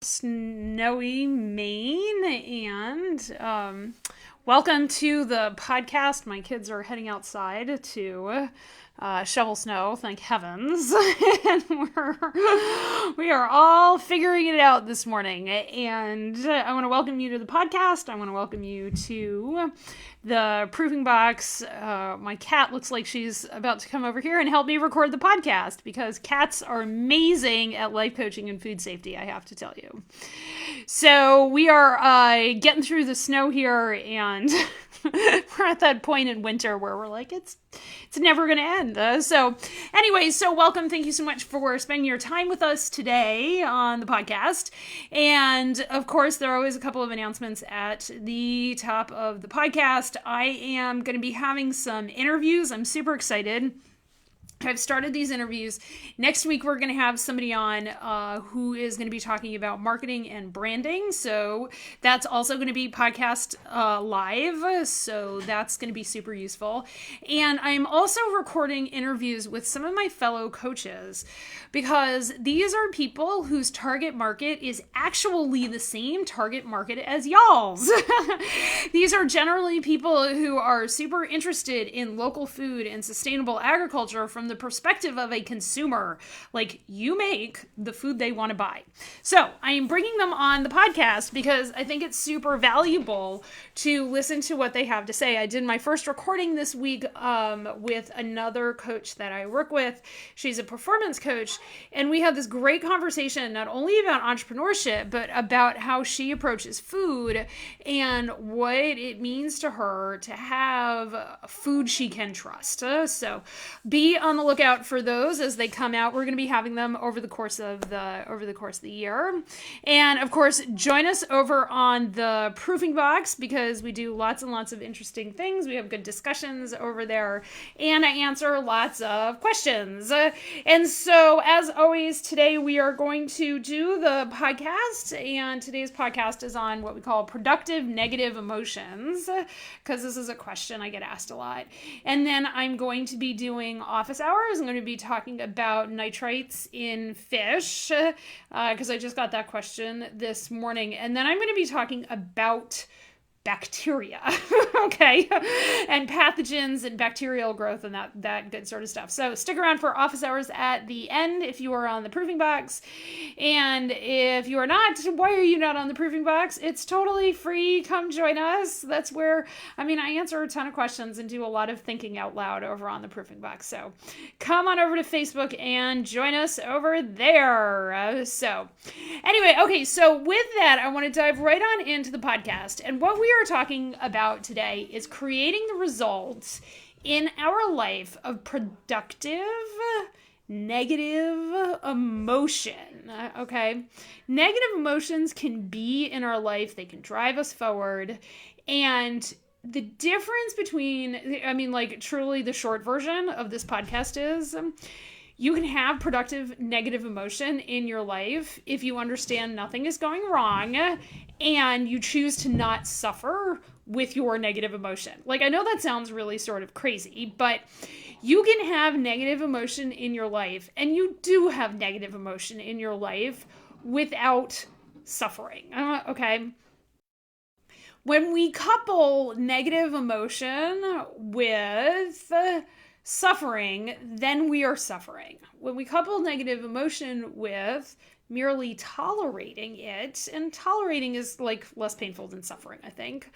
Snowy Maine, and welcome to the podcast. My kids are heading outside to shovel snow, thank heavens, and we are all figuring it out this morning. And I want to welcome you to the podcast. I want to welcome you to the Proofing Box. My cat looks like she's about to come over here and help me record the podcast because cats are amazing at life coaching and food safety, I have to tell you. So we are getting through the snow here, and we're at that point in winter where we're like, it's never going to end. So welcome. Thank you so much for spending your time with us today on the podcast. And of course, there are always a couple of announcements at the top of the podcast. I am going to be having some interviews. I'm super excited. I've started these interviews. Next week, we're going to have somebody on who is going to be talking about marketing and branding. So that's also going to be podcast live. So that's going to be super useful. And I'm also recording interviews with some of my fellow coaches because these are people whose target market is actually the same target market as y'all's. These are generally people who are super interested in local food and sustainable agriculture from the perspective of a consumer. Like, you make the food they want to buy. So I am bringing them on the podcast because I think it's super valuable to listen to what they have to say. I did my first recording this week with another coach that I work with. She's a performance coach, and we had this great conversation not only about entrepreneurship, but about how she approaches food and what it means to her to have food she can trust. So be on the lookout for those as they come out. We're going to be having them over the course of the year. And of course, join us over on the Proofing Box because we do lots and lots of interesting things. We have good discussions over there, and I answer lots of questions. And so, as always, today we are going to do the podcast, and today's podcast is on what we call productive negative emotions, because this is a question I get asked a lot. And then I'm going to be doing office hours. I'm going to be talking about nitrites in fish, because I just got that question this morning. And then I'm going to be talking about bacteria, okay, and pathogens and bacterial growth and that good sort of stuff. So stick around for office hours at the end if you are on the Proofing Box. And if you are not, why are you not on the Proofing Box? It's totally free. Come join us. That's where, I answer a ton of questions and do a lot of thinking out loud over on the Proofing Box. So come on over to Facebook and join us over there. So with that, I want to dive right on into the podcast. And what we are talking about today is creating the results in our life of productive negative emotion. Okay. Negative emotions can be in our life. They can drive us forward. And the difference between, truly the short version of this podcast is you can have productive negative emotion in your life if you understand nothing is going wrong and you choose to not suffer with your negative emotion. Like, I know that sounds really sort of crazy, but you can have negative emotion in your life, and you do have negative emotion in your life without suffering. Okay? When we couple negative emotion with suffering, then we are suffering. When we couple negative emotion with merely tolerating it, and tolerating is like less painful than suffering, I think,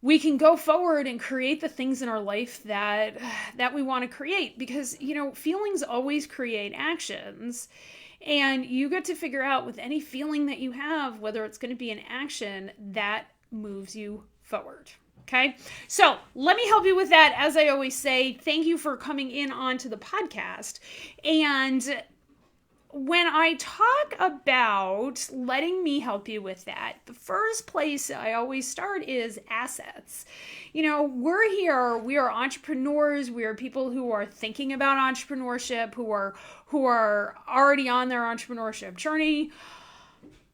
we can go forward and create the things in our life that we want to create, because, feelings always create actions. And you get to figure out with any feeling that you have, whether it's going to be an action that moves you forward. Okay, so let me help you with that. As I always say, thank you for coming in onto the podcast. And when I talk about letting me help you with that, the first place I always start is assets. We're here, we are entrepreneurs, we are people who are thinking about entrepreneurship, who are already on their entrepreneurship journey.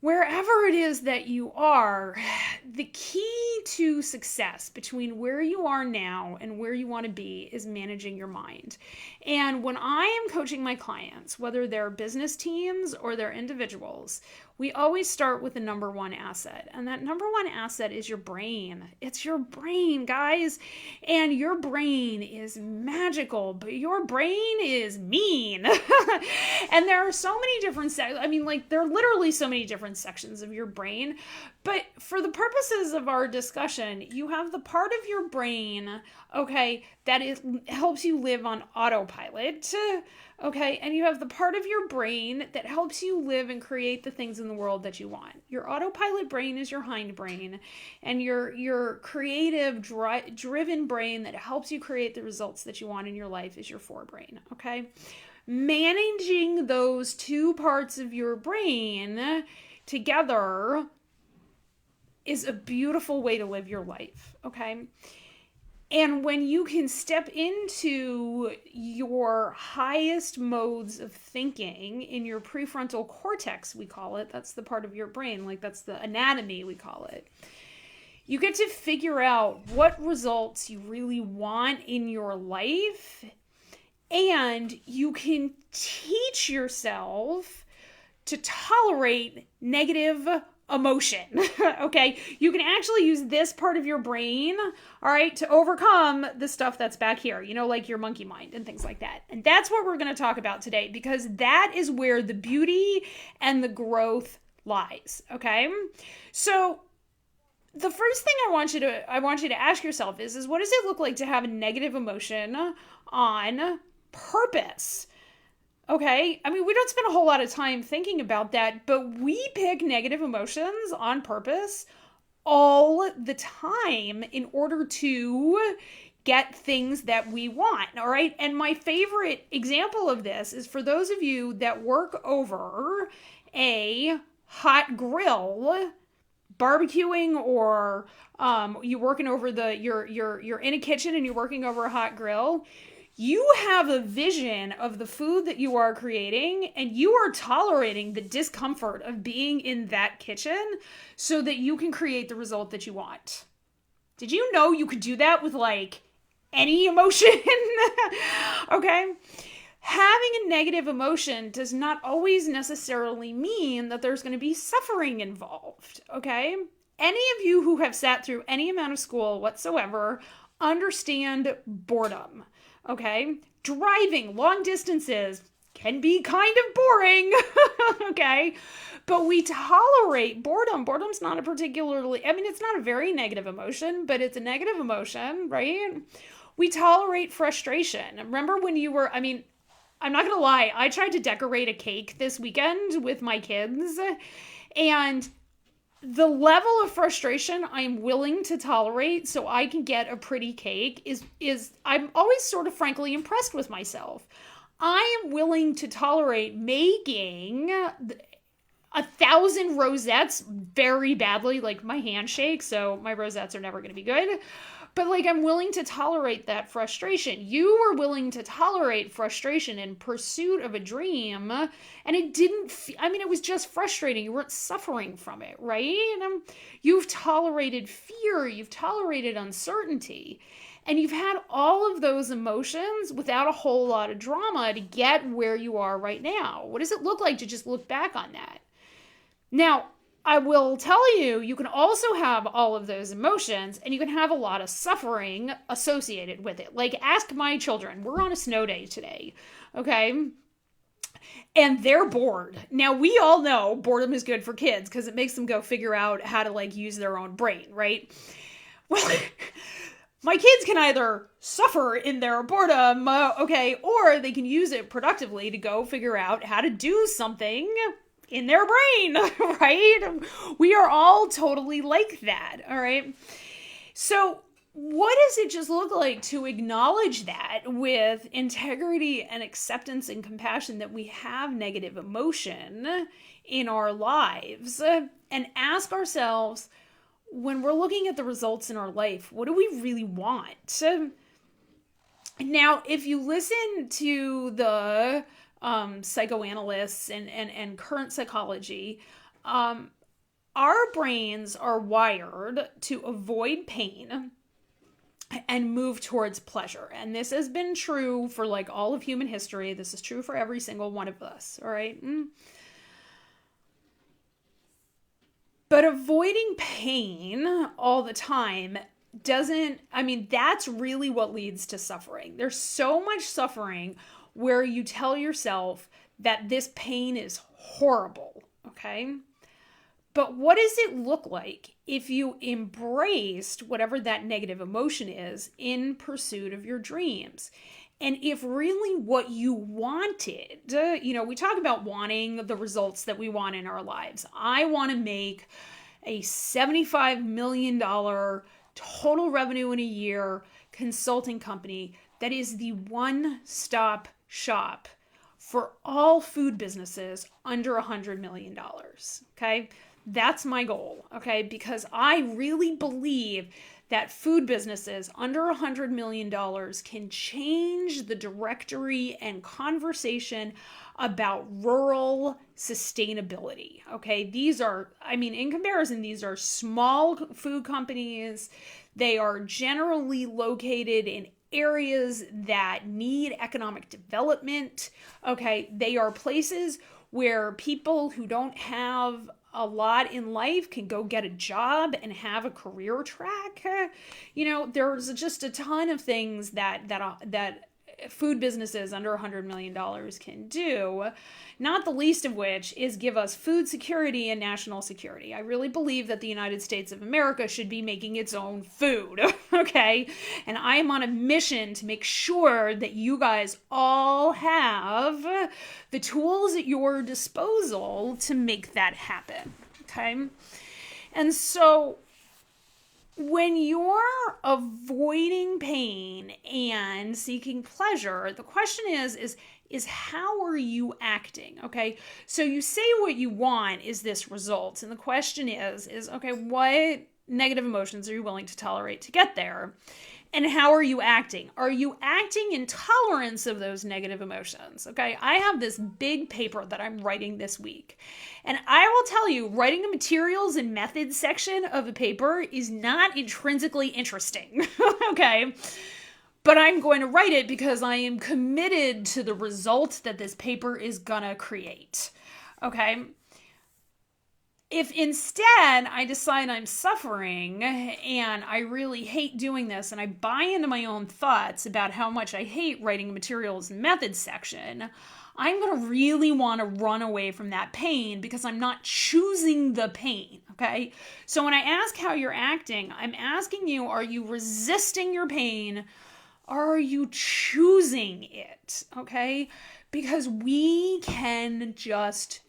Wherever it is that you are, the key to success between where you are now and where you want to be is managing your mind. And when I am coaching my clients, whether they're business teams or they're individuals, we always start with the number one asset. And that number one asset is your brain. It's your brain, guys. And your brain is magical, but your brain is mean. And there are so many different there are literally so many different sections of your brain. But for the purposes of our discussion, you have the part of your brain, okay, that helps you live on autopilot, okay, and you have the part of your brain that helps you live and create the things in the world that you want. Your autopilot brain is your hindbrain, and your creative, driven brain that helps you create the results that you want in your life is your forebrain, okay? Managing those two parts of your brain together is a beautiful way to live your life, okay? And when you can step into your highest modes of thinking in your prefrontal cortex, we call it, that's the part of your brain, like that's the anatomy, we call it. You get to figure out what results you really want in your life, and you can teach yourself to tolerate negative emotion, okay? You can actually use this part of your brain, all right, to overcome the stuff that's back here, like your monkey mind and things like that. And that's what we're going to talk about today, because that is where the beauty and the growth lies, okay? So the first thing I want you to ask yourself is what does it look like to have a negative emotion on purpose? Okay, I mean, we don't spend a whole lot of time thinking about that, but we pick negative emotions on purpose all the time in order to get things that we want, all right? And my favorite example of this is for those of you that work over a hot grill, barbecuing, or you're working over you're in a kitchen and you're working over a hot grill. You have a vision of the food that you are creating, and you are tolerating the discomfort of being in that kitchen so that you can create the result that you want. Did you know you could do that with any emotion? Okay. Having a negative emotion does not always necessarily mean that there's going to be suffering involved. Okay. Any of you who have sat through any amount of school whatsoever understand boredom. Okay, driving long distances can be kind of boring, okay, but we tolerate boredom. Boredom's not it's not a very negative emotion, but it's a negative emotion, right? We tolerate frustration. Remember when I'm not gonna lie, I tried to decorate a cake this weekend with my kids, and the level of frustration I'm willing to tolerate so I can get a pretty cake is I'm always sort of frankly impressed with myself. I am willing to tolerate making 1,000 rosettes very badly, like my hand shakes, so my rosettes are never going to be good. But I'm willing to tolerate that frustration. You were willing to tolerate frustration in pursuit of a dream, and it didn't, it was just frustrating. You weren't suffering from it, right? You've tolerated fear, you've tolerated uncertainty, and you've had all of those emotions without a whole lot of drama to get where you are right now. What does it look like to just look back on that? Now, I will tell you, you can also have all of those emotions, and you can have a lot of suffering associated with it. Ask my children. We're on a snow day today, okay? And they're bored. Now, we all know boredom is good for kids because it makes them go figure out how to, use their own brain, right? Well, my kids can either suffer in their boredom, okay, or they can use it productively to go figure out how to do something in their brain, right? We are all totally like that, all right? So what does it just look like to acknowledge that with integrity and acceptance and compassion that we have negative emotion in our lives, and ask ourselves, when we're looking at the results in our life, what do we really want? Now, if you listen to the psychoanalysts and current psychology, our brains are wired to avoid pain and move towards pleasure. And this has been true for all of human history. This is true for every single one of us, all right? But avoiding pain all the time that's really what leads to suffering. There's so much suffering where you tell yourself that this pain is horrible, okay? But what does it look like if you embraced whatever that negative emotion is in pursuit of your dreams? And if really what you wanted, we talk about wanting the results that we want in our lives. I want to make a $75 million total revenue in a year consulting company that is the one-stop shop for all food businesses under $100 million. Okay? That's my goal. Okay? Because I really believe that food businesses under $100 million can change the directory and conversation about rural sustainability. Okay, in comparison, these are small food companies. They are generally located in areas that need economic development. Okay, they are places where people who don't have a lot in life can go get a job and have a career track. There's just a ton of things that food businesses under $100 million can do, not the least of which is give us food security and national security. I really believe that the United States of America should be making its own food, okay? And I am on a mission to make sure that you guys all have the tools at your disposal to make that happen, okay? And so when you're avoiding pain and seeking pleasure, the question is how are you acting? Okay, so you say what you want is this result, and the question is okay, what negative emotions are you willing to tolerate to get there? And how are you acting? Are you acting in tolerance of those negative emotions? Okay, I have this big paper that I'm writing this week. And I will tell you, writing the materials and methods section of the paper is not intrinsically interesting. Okay, but I'm going to write it because I am committed to the result that this paper is gonna create. Okay. If instead I decide I'm suffering and I really hate doing this and I buy into my own thoughts about how much I hate writing materials and methods section, I'm going to really want to run away from that pain because I'm not choosing the pain, okay? So when I ask how you're acting, I'm asking you, are you resisting your pain or are you choosing it, okay? Because we can just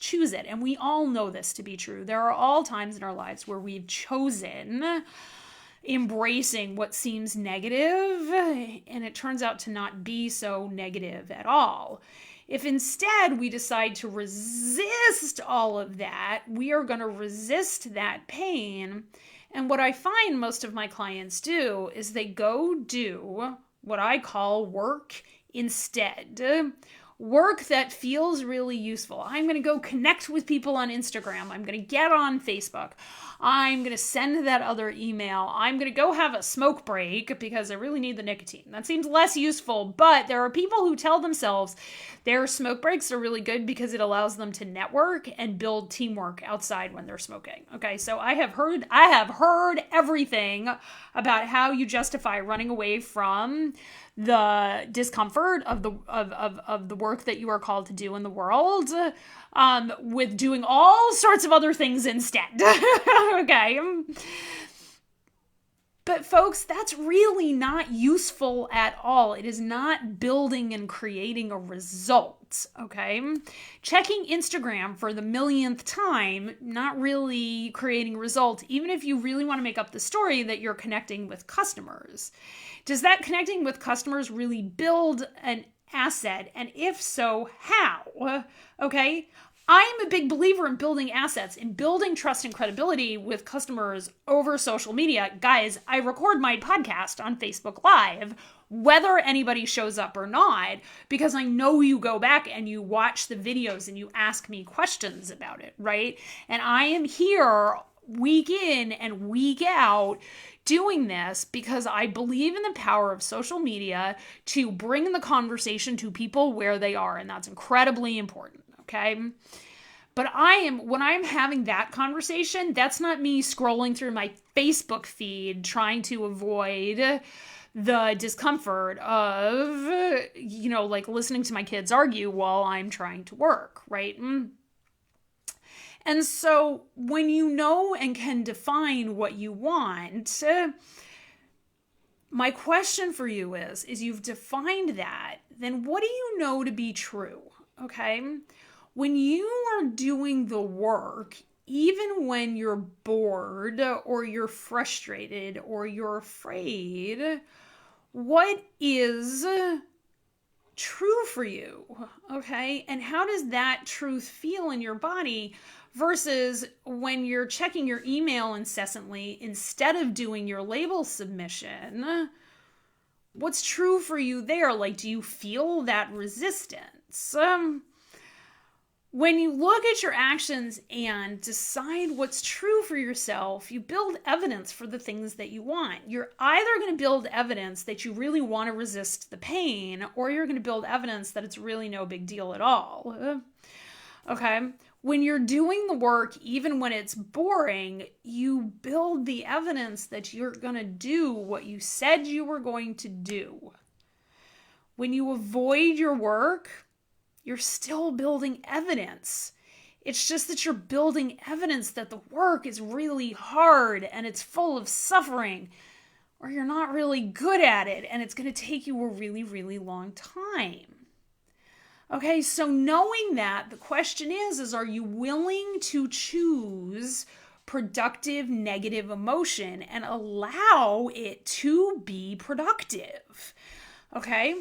choose it. And we all know this to be true. There are all times in our lives where we've chosen embracing what seems negative, and it turns out to not be so negative at all. If instead we decide to resist all of that, we are going to resist that pain. And what I find most of my clients do is they go do what I call work instead. Work that feels really useful. I'm going to go connect with people on Instagram. I'm going to get on Facebook. I'm going to send that other email. I'm going to go have a smoke break because I really need the nicotine. That seems less useful, but there are people who tell themselves their smoke breaks are really good because it allows them to network and build teamwork outside when they're smoking. Okay, so I have heard everything about how you justify running away from the discomfort of the work that you are called to do in the world, with doing all sorts of other things instead. Okay. But folks, that's really not useful at all. It is not building and creating a result, okay? Checking Instagram for the millionth time, not really creating a result, even if you really want to make up the story that you're connecting with customers. Does that connecting with customers really build an asset? And if so, how? Okay? I'm a big believer in building assets, in building trust and credibility with customers over social media. Guys, I record my podcast on Facebook Live, whether anybody shows up or not, because I know you go back and you watch the videos and you ask me questions about it, right? And I am here week in and week out doing this because I believe in the power of social media to bring the conversation to people where they are, and that's incredibly important. Okay. But when I'm having that conversation, that's not me scrolling through my Facebook feed trying to avoid the discomfort of, like listening to my kids argue while I'm trying to work, right? And so when you know and can define what you want, my question for you is you've defined that, then what do you know to be true? Okay? When you are doing the work, even when you're bored or you're frustrated or you're afraid, what is true for you? Okay? And how does that truth feel in your body versus when you're checking your email incessantly instead of doing your label submission? What's true for you there? Like, do you feel that resistance? When you look at your actions and decide what's true for yourself, you build evidence for the things that you want. You're either going to build evidence that you really want to resist the pain, or you're going to build evidence that it's really no big deal at all. Okay? When you're doing the work, even when it's boring, you build the evidence that you're going to do what you said you were going to do. When you avoid your work, you're still building evidence. It's just that you're building evidence that the work is really hard and it's full of suffering, or you're not really good at it and it's going to take you a really, really long time. Okay, so knowing that, the question is are you willing to choose productive negative emotion and allow it to be productive? Okay?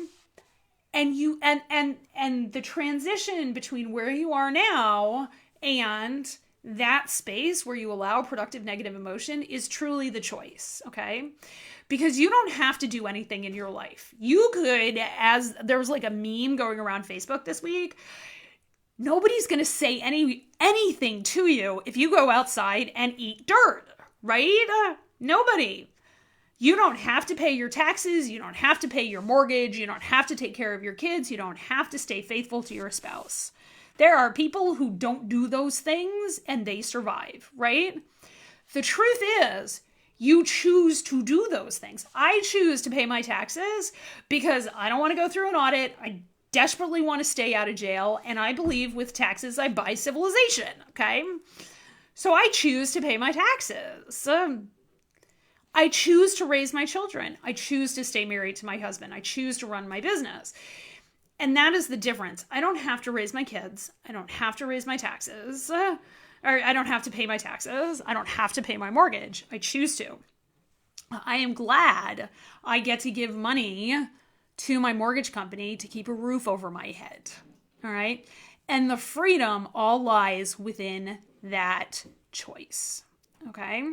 And you and the transition between where you are now and that space where you allow productive negative emotion is truly the choice, okay? Because you don't have to do anything in your life. You could, as there was like a meme going around Facebook this week, nobody's going to say anything to you if you go outside and eat dirt, right? Nobody. You don't have to pay your taxes. You don't have to pay your mortgage. You don't have to take care of your kids. You don't have to stay faithful to your spouse. There are people who don't do those things and they survive, right? The truth is, you choose to do those things. I choose to pay my taxes because I don't want to go through an audit. I desperately want to stay out of jail. And I believe with taxes, I buy civilization, okay? So I choose to pay my taxes. I choose to raise my children. I choose to stay married to my husband. I choose to run my business. And that is the difference. I don't have to raise my kids. I don't have to raise my taxes. Or I don't have to pay my taxes. I don't have to pay my mortgage. I choose to. I am glad I get to give money to my mortgage company to keep a roof over my head. All right? And the freedom all lies within that choice. Okay?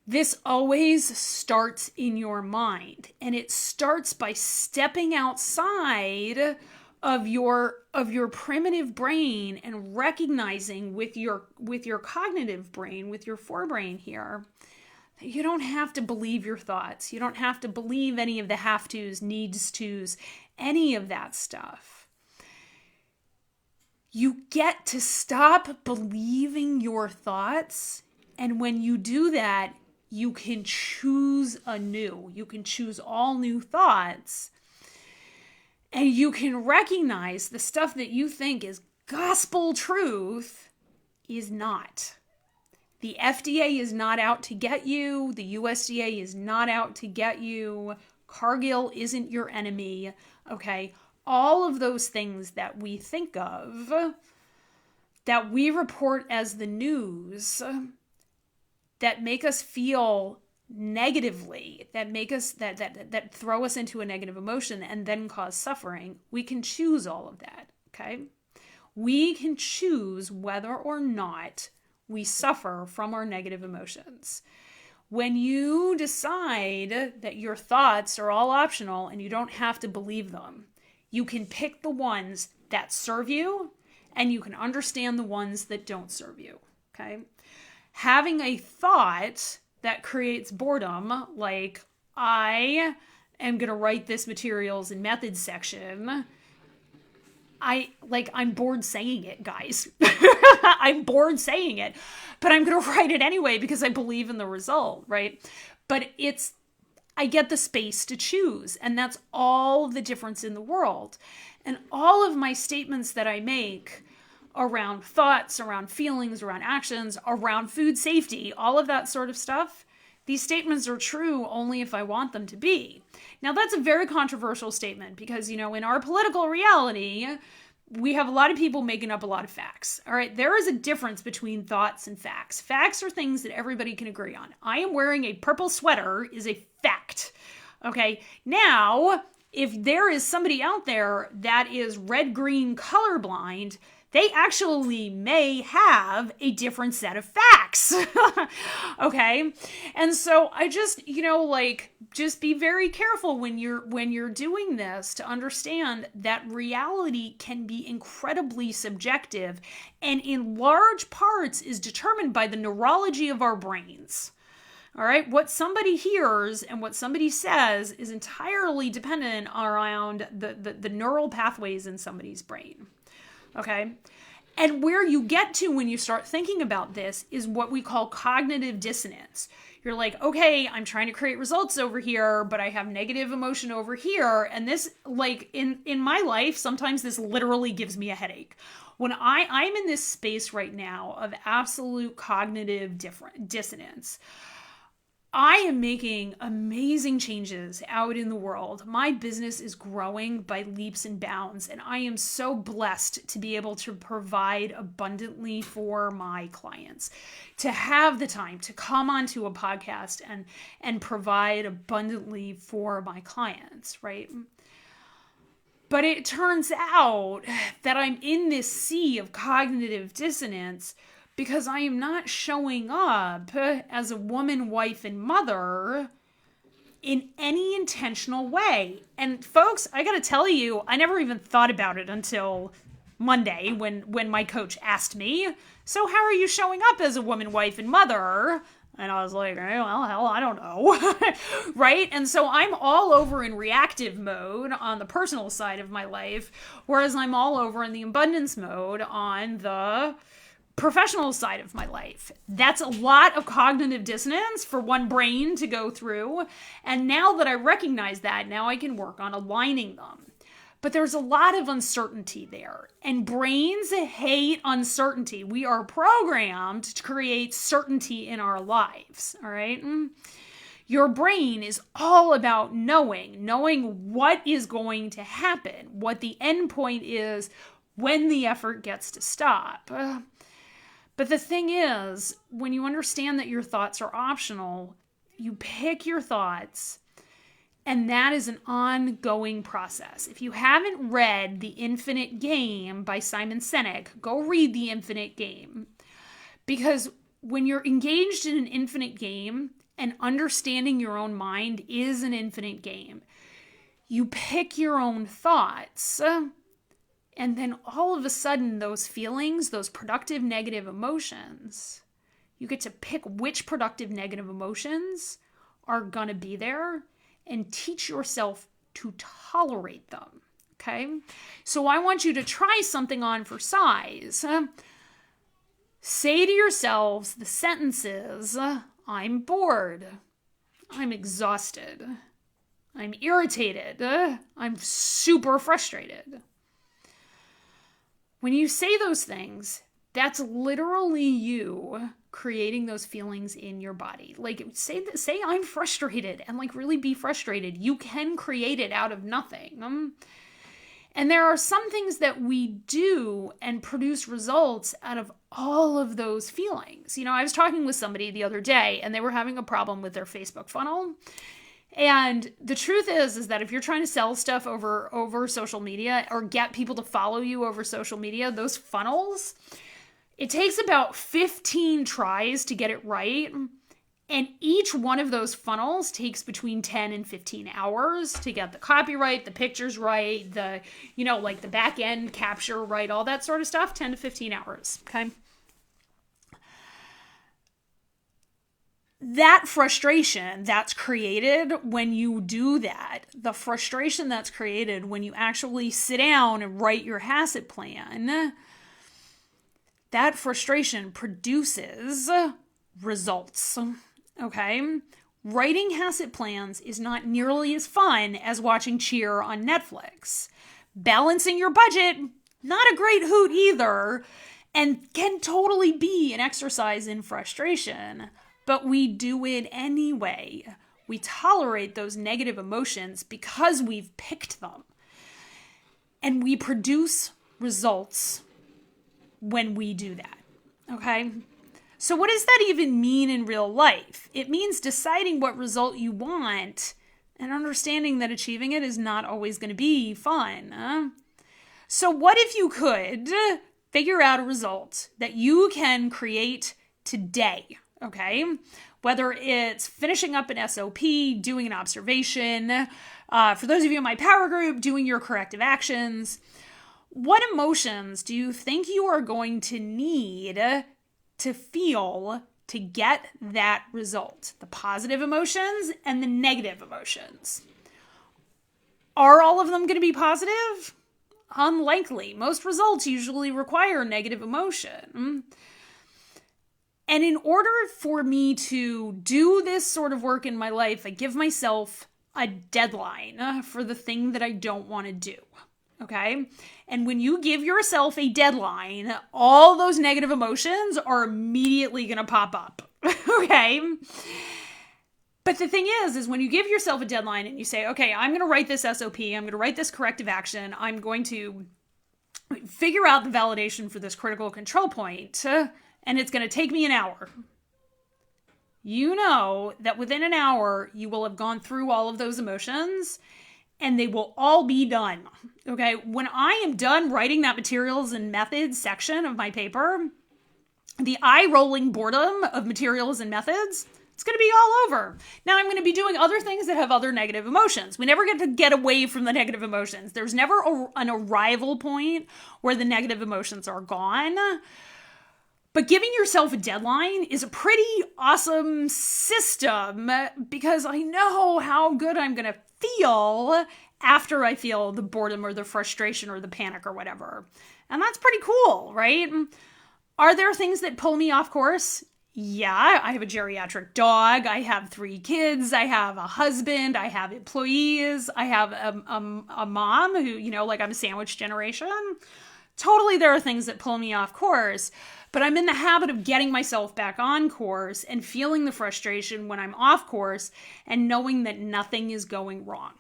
This always starts in your mind, and it starts by stepping outside of your primitive brain and recognizing with your cognitive brain, with your forebrain here, that you don't have to believe your thoughts. You don't have to believe any of the have tos, needs tos, any of that stuff. You get to stop believing your thoughts, and when you do that, you can choose anew. You can choose all new thoughts. And you can recognize the stuff that you think is gospel truth is not. The FDA is not out to get you. The USDA is not out to get you. Cargill isn't your enemy. Okay? All of those things that we think of, that we report as the news, that make us feel negatively, that make us that throw us into a negative emotion and then cause suffering, we can choose all of that, okay? We can choose whether or not we suffer from our negative emotions. When you decide that your thoughts are all optional and you don't have to believe them, you can pick the ones that serve you and you can understand the ones that don't serve you, okay? Having a thought that creates boredom, like, I am going to write this materials and methods section, I'm bored saying it, guys. I'm bored saying it, but I'm going to write it anyway because I believe in the result, right? But I get the space to choose, and that's all the difference in the world. And all of my statements that I make around thoughts, around feelings, around actions, around food safety, all of that sort of stuff, these statements are true only if I want them to be. Now, that's a very controversial statement because, in our political reality, we have a lot of people making up a lot of facts. All right, there is a difference between thoughts and facts. Facts are things that everybody can agree on. I am wearing a purple sweater is a fact. Okay, now, if there is somebody out there that is red-green colorblind, they actually may have a different set of facts. Okay? And so I just, just be very careful when you're doing this to understand that reality can be incredibly subjective and in large parts is determined by the neurology of our brains. All right, what somebody hears and what somebody says is entirely dependent around the neural pathways in somebody's brain. Okay? And where you get to when you start thinking about this is what we call cognitive dissonance. You're like, okay, I'm trying to create results over here, but I have negative emotion over here. And this, in my life, sometimes this literally gives me a headache. When I'm in this space right now of absolute cognitive dissonance, I am making amazing changes out in the world. My business is growing by leaps and bounds, and I am so blessed to be able to provide abundantly for my clients, to have the time to come onto a podcast and provide abundantly for my clients, right? But it turns out that I'm in this sea of cognitive dissonance because I am not showing up as a woman, wife, and mother in any intentional way. And folks, I gotta tell you, I never even thought about it until Monday when my coach asked me, so how are you showing up as a woman, wife, and mother? And I was like, well, hell, I don't know. Right? And so I'm all over in reactive mode on the personal side of my life, whereas I'm all over in the abundance mode on the professional side of my life. That's a lot of cognitive dissonance for one brain to go through. And now that I recognize that, now I can work on aligning them. But there's a lot of uncertainty there. And brains hate uncertainty. We are programmed to create certainty in our lives. All right? Your brain is all about knowing what is going to happen, what the end point is when the effort gets to stop. But the thing is, when you understand that your thoughts are optional, you pick your thoughts, and that is an ongoing process. If you haven't read The Infinite Game by Simon Sinek, go read The Infinite Game. Because when you're engaged in an infinite game, and understanding your own mind is an infinite game, you pick your own thoughts. And then all of a sudden, those feelings, those productive negative emotions, you get to pick which productive negative emotions are going to be there and teach yourself to tolerate them. Okay? So I want you to try something on for size. Say to yourselves the sentences, I'm bored. I'm exhausted. I'm irritated. I'm super frustrated. When you say those things, that's literally you creating those feelings in your body. Like say I'm frustrated and really be frustrated. You can create it out of nothing. And there are some things that we do and produce results out of all of those feelings. I was talking with somebody the other day and they were having a problem with their Facebook funnel. And the truth is that if you're trying to sell stuff over social media or get people to follow you over social media, those funnels, it takes about 15 tries to get it right. And each one of those funnels takes between 10 and 15 hours to get the copyright, the pictures right, the back end capture right, all that sort of stuff, 10 to 15 hours. Okay. That frustration that's created when you do that, the frustration that's created when you actually sit down and write your HACCP plan, that frustration produces results. Okay? Writing HACCP plans is not nearly as fun as watching Cheer on Netflix. Balancing your budget, not a great hoot either, and can totally be an exercise in frustration, but we do it anyway. We tolerate those negative emotions because we've picked them. And we produce results when we do that, okay? So what does that even mean in real life? It means deciding what result you want and understanding that achieving it is not always going to be fun. So what if you could figure out a result that you can create today, okay? Whether it's finishing up an SOP, doing an observation, for those of you in my power group, doing your corrective actions. What emotions do you think you are going to need to feel to get that result? The positive emotions and the negative emotions. Are all of them going to be positive? Unlikely. Most results usually require negative emotion. And in order for me to do this sort of work in my life, I give myself a deadline for the thing that I don't want to do. Okay? And when you give yourself a deadline, all those negative emotions are immediately going to pop up. Okay? But the thing is when you give yourself a deadline and you say, okay, I'm going to write this SOP, I'm going to write this corrective action, I'm going to figure out the validation for this critical control point, and it's going to take me an hour. You know that within an hour, you will have gone through all of those emotions and they will all be done. Okay. When I am done writing that materials and methods section of my paper, the eye-rolling boredom of materials and methods, it's going to be all over. Now I'm going to be doing other things that have other negative emotions. We never get to get away from the negative emotions. There's never an arrival point where the negative emotions are gone. But giving yourself a deadline is a pretty awesome system because I know how good I'm going to feel after I feel the boredom or the frustration or the panic or whatever. And that's pretty cool, right? Are there things that pull me off course? Yeah, I have a geriatric dog. I have 3 kids. I have a husband. I have employees. I have a mom who, like I'm a sandwich generation. Totally, there are things that pull me off course. But I'm in the habit of getting myself back on course and feeling the frustration when I'm off course and knowing that nothing is going wrong.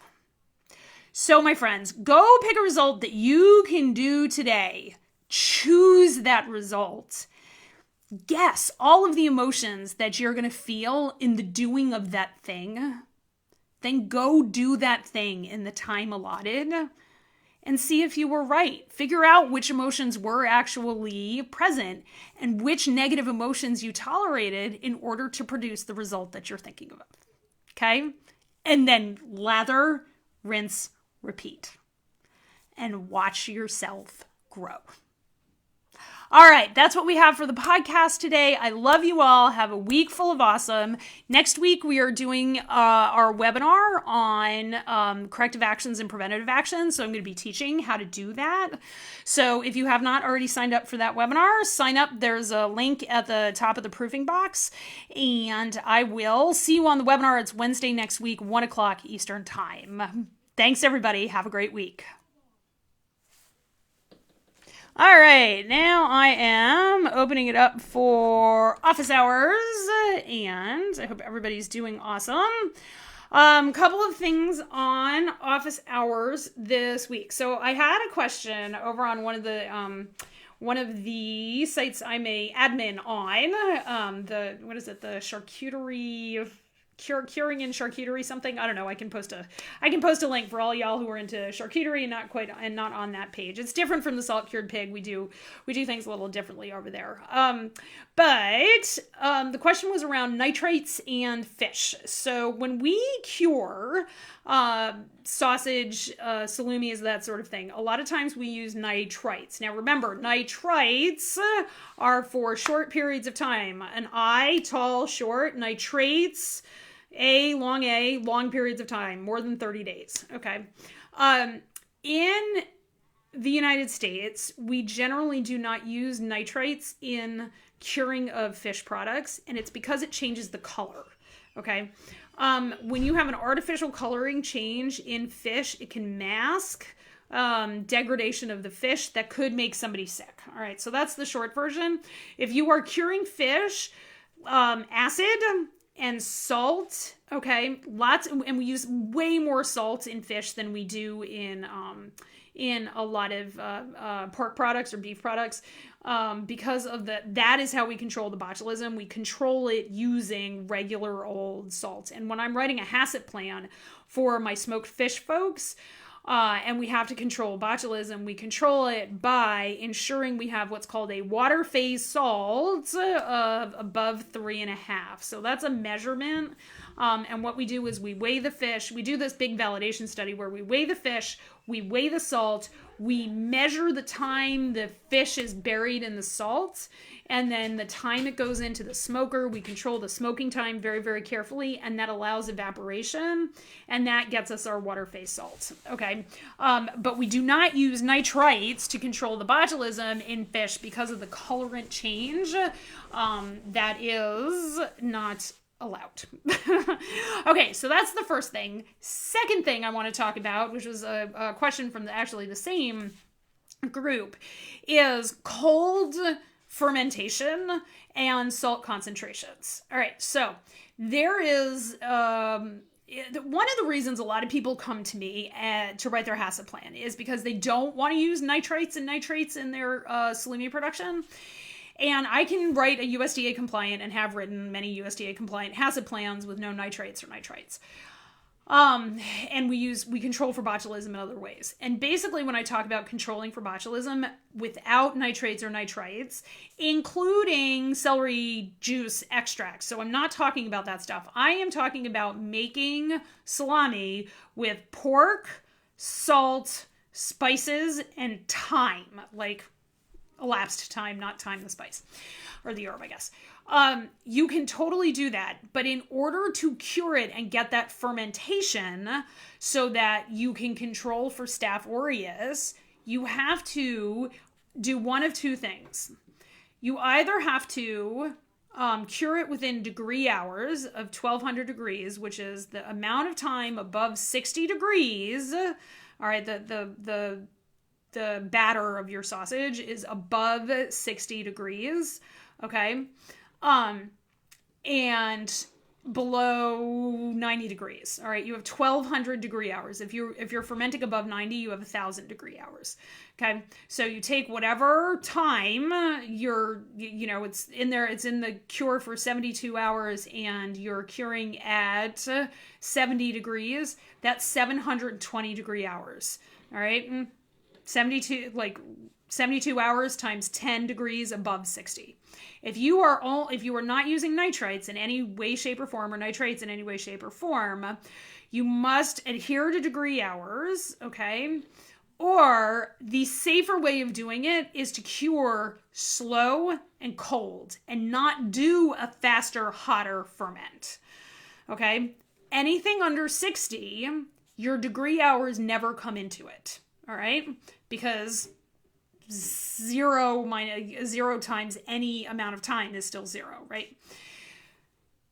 So my friends, go pick a result that you can do today. Choose that result. Guess all of the emotions that you're going to feel in the doing of that thing. Then go do that thing in the time allotted. And see if you were right. Figure out which emotions were actually present and which negative emotions you tolerated in order to produce the result that you're thinking of. Okay? And then lather, rinse, repeat. And watch yourself grow. All right, that's what we have for the podcast today. I love you all. Have a week full of awesome. Next week, we are doing our webinar on corrective actions and preventative actions. So I'm going to be teaching how to do that. So if you have not already signed up for that webinar, sign up. There's a link at the top of the proofing box. And I will see you on the webinar. It's Wednesday next week, 1 o'clock Eastern Time. Thanks, everybody. Have a great week. All right, now I am opening it up for office hours, and I hope everybody's doing awesome. Couple of things on office hours this week. So I had a question over on one of the sites I'm a admin on. The charcuterie. Curing in charcuterie something. I don't know. I can post a link for all y'all who are into charcuterie and not on that page. It's different from the salt cured pig. We do things a little differently over there. But the question was around nitrates and fish. So when we cure sausage, salumis, that sort of thing, a lot of times we use nitrites. Now remember, nitrites are for short periods of time. An I, tall, short. Nitrates, A, long periods of time, more than 30 days. Okay. In the United States, we generally do not use nitrates in curing of fish products, and it's because it changes the color. Okay. When you have an artificial coloring change in fish, it can mask degradation of the fish that could make somebody sick. All right, so that's the short version. If you are curing fish, acid and salt, okay, and we use way more salt in fish than we do in a lot of pork products or beef products, because of that is how we control the botulism. We control it using regular old salt. And when I'm writing a HACCP plan for my smoked fish folks, and we have to control botulism, we control it by ensuring we have what's called a water phase salt of above 3.5. So that's a measurement. And what we do is we weigh the fish. We do this big validation study where we weigh the fish, we weigh the salt, we measure the time the fish is buried in the salt, and then the time it goes into the smoker. We control the smoking time very, very carefully, and that allows evaporation, and that gets us our water phase salt. Okay, but we do not use nitrites to control the botulism in fish because of the colorant change. That is not allowed. Okay, so that's the first thing. Second thing I want to talk about, which was a question from actually the same group, is cold fermentation and salt concentrations. All right, so there is one of the reasons a lot of people come to me to write their HACCP plan is because they don't want to use nitrites and nitrates in their salumi production. And I can write a USDA compliant and have written many USDA compliant HACCP plans with no nitrates or nitrites. And we control for botulism in other ways. And basically when I talk about controlling for botulism without nitrates or nitrites, including celery juice extracts. So I'm not talking about that stuff. I am talking about making salami with pork, salt, spices, and thyme, like elapsed time, not thyme the spice, or the herb, I guess. You can totally do that, but in order to cure it and get that fermentation so that you can control for Staph aureus, you have to do one of two things. You either have to cure it within degree hours of 1200 degrees, which is the amount of time above 60 degrees. All right, the batter of your sausage is above 60 degrees, okay? And below 90 degrees. All right, you have 1200 degree hours. If you're fermenting above 90, you have 1000 degree hours. Okay, so you take whatever time it's in there. It's in the cure for 72 hours, and you're curing at 70 degrees. That's 720 degree hours. All right, 72 hours times 10 degrees above 60. If you are not using nitrites in any way, shape, or form, or nitrates in any way, shape, or form, you must adhere to degree hours, okay? Or the safer way of doing it is to cure slow and cold and not do a faster, hotter ferment, okay? Anything under 60, your degree hours never come into it, all right? Because 0 times any amount of time is still 0, right?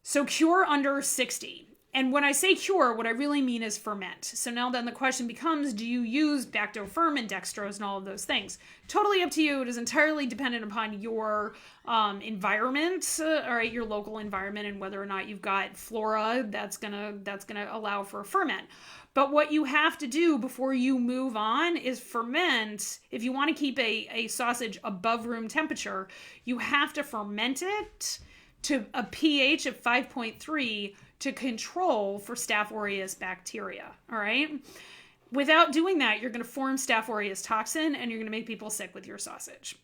So cure under 60. And when I say cure, what I really mean is ferment. So now then the question becomes, do you use Bactoferm and dextrose and all of those things? Totally up to you. It is entirely dependent upon your environment, all right, your local environment, and whether or not you've got flora that's gonna allow for a ferment. But what you have to do before you move on is ferment. If you want to keep a sausage above room temperature, you have to ferment it to a pH of 5.3 to control for Staph aureus bacteria, all right? Without doing that, you're going to form Staph aureus toxin, and you're going to make people sick with your sausage,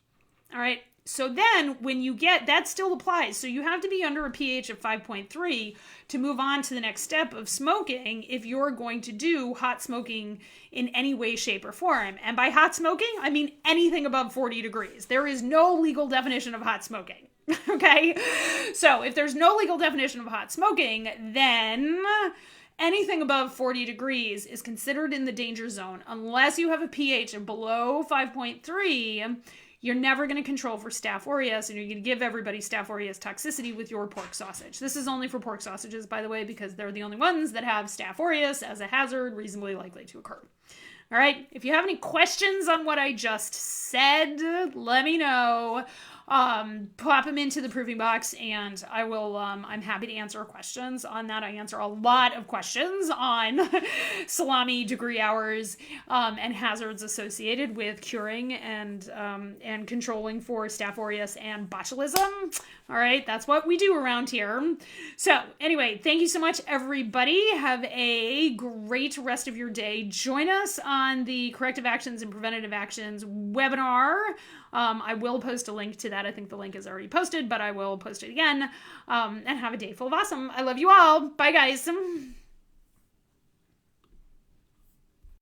all right? So then when you get, that still applies. So you have to be under a pH of 5.3 to move on to the next step of smoking if you're going to do hot smoking in any way, shape, or form. And by hot smoking, I mean anything above 40 degrees. There is no legal definition of hot smoking. Okay? So if there's no legal definition of hot smoking, then anything above 40 degrees is considered in the danger zone. Unless you have a pH of below 5.3, you're never going to control for Staph aureus, and you're going to give everybody Staph aureus toxicity with your pork sausage. This is only for pork sausages, by the way, because they're the only ones that have Staph aureus as a hazard reasonably likely to occur. All right, if you have any questions on what I just said, let me know. Pop them into the proofing box, and I will, I'm happy to answer questions on that. I answer a lot of questions on salami, degree hours, and hazards associated with curing and controlling for Staph aureus and botulism. All right, that's what we do around here. So anyway, thank you so much, everybody. Have a great rest of your day. Join us on the Corrective Actions and Preventative Actions webinar. I will post a link to that. I think the link is already posted, but I will post it again. And have a day full of awesome. I love you all. Bye, guys.